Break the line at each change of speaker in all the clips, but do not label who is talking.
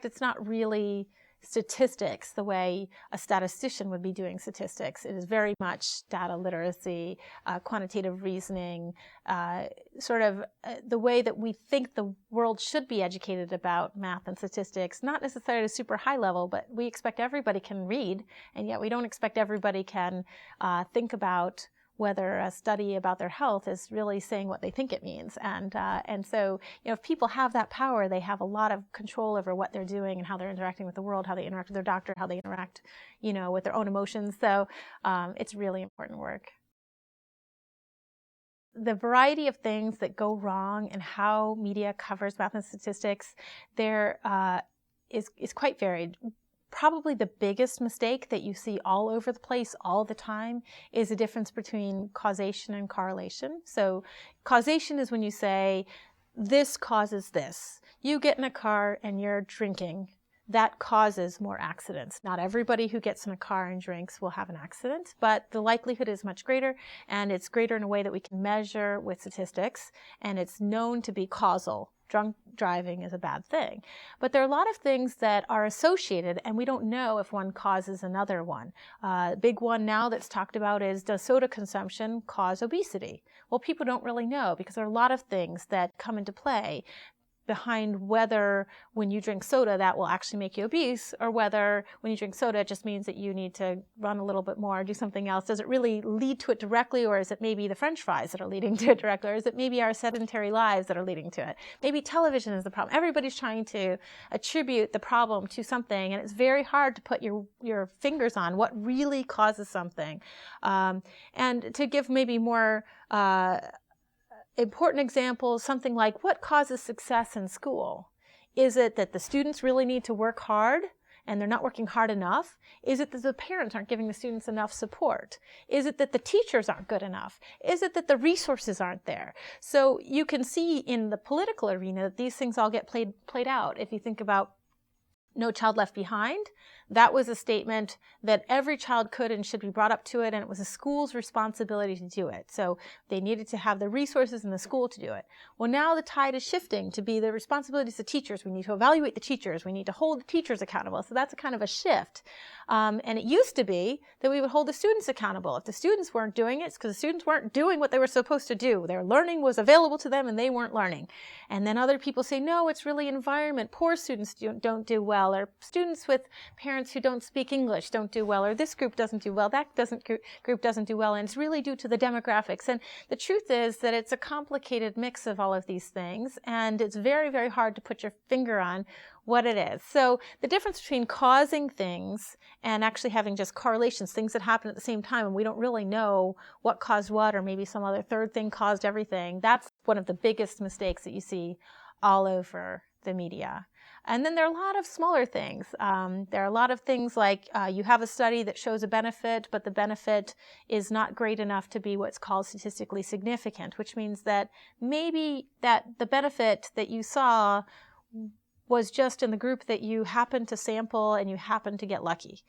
It's not really statistics the way a statistician would be doing statistics. It is very much data literacy, quantitative reasoning, the way that we think the world should be educated about math and statistics, not necessarily at a super high level, but we expect everybody can read, and yet we don't expect everybody can think about whether a study about their health is really saying what they think it means. And so, if people have that power, they have a lot of control over what they're doing and how they're interacting with the world, how they interact with their doctor, how they interact, with their own emotions. So it's really important work. The variety of things that go wrong and how media covers math and statistics, there is quite varied. Probably the biggest mistake that you see all over the place all the time is the difference between causation and correlation. So causation is when you say, this causes this. You get in a car and you're drinking. That causes more accidents. Not everybody who gets in a car and drinks will have an accident, but the likelihood is much greater, and it's greater in a way that we can measure with statistics, and it's known to be causal. Drunk driving is a bad thing. But there are a lot of things that are associated, and we don't know if one causes another one. Big one now that's talked about is, does soda consumption cause obesity? Well, people don't really know, because there are a lot of things that come into play behind whether when you drink soda that will actually make you obese, or whether when you drink soda it just means that you need to run a little bit more or do something else. Does it really lead to it directly, or is it maybe the French fries that are leading to it directly, or is it maybe our sedentary lives that are leading to it? Maybe television is the problem. Everybody's trying to attribute the problem to something, and it's very hard to put your fingers on what really causes something. And to give maybe more important examples, something like, what causes success in school? Is it that the students really need to work hard and they're not working hard enough? Is it that the parents aren't giving the students enough support? Is it that the teachers aren't good enough? Is it that the resources aren't there? So you can see in the political arena that these things all get played out. If you think about No Child Left Behind, that was a statement that every child could and should be brought up to it, and it was a school's responsibility to do it. So they needed to have the resources in the school to do it. Well, now the tide is shifting to be the responsibilities of teachers. We need to evaluate the teachers. We need to hold the teachers accountable. So that's a kind of a shift. And it used to be that we would hold the students accountable. If the students weren't doing it, it's because the students weren't doing what they were supposed to do. Their learning was available to them and they weren't learning. And then other people say, no, it's really environment. Poor students don't do well, or students with parents who don't speak English don't do well, or this group doesn't do well, that group doesn't do well, and it's really due to the demographics. And the truth is that it's a complicated mix of all of these things, and it's very, very hard to put your finger on what it is. So the difference between causing things and actually having just correlations, things that happen at the same time, and we don't really know what caused what, or maybe some other third thing caused everything, that's one of the biggest mistakes that you see all over the media. And then there are a lot of smaller things. There are a lot of things like you have a study that shows a benefit, but the benefit is not great enough to be what's called statistically significant, which means that maybe that the benefit that you saw was just in the group that you happened to sample and you happened to get lucky.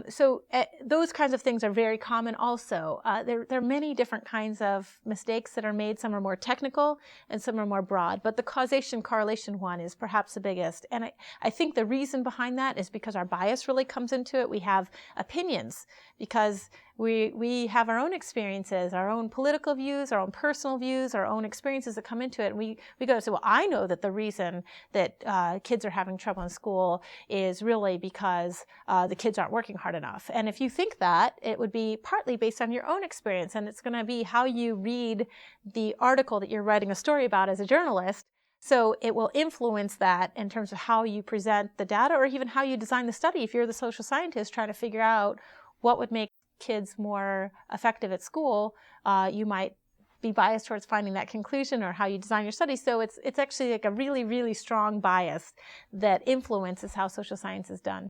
So those kinds of things are very common also. There are many different kinds of mistakes that are made. Some are more technical and some are more broad. But the causation-correlation one is perhaps the biggest. And I think the reason behind that is because our bias really comes into it. We have opinions because we have our own experiences, our own political views, our own personal views, our own experiences that come into it. And we go, so well, I know that the reason that kids are having trouble in school is really because the kids aren't working hard enough. And if you think that, it would be partly based on your own experience, and it's going to be how you read the article that you're writing a story about as a journalist. So it will influence that in terms of how you present the data, or even how you design the study. If you're the social scientist trying to figure out what would make kids more effective at school, you might be biased towards finding that conclusion, or how you design your study. So it's actually like a really, really strong bias that influences how social science is done.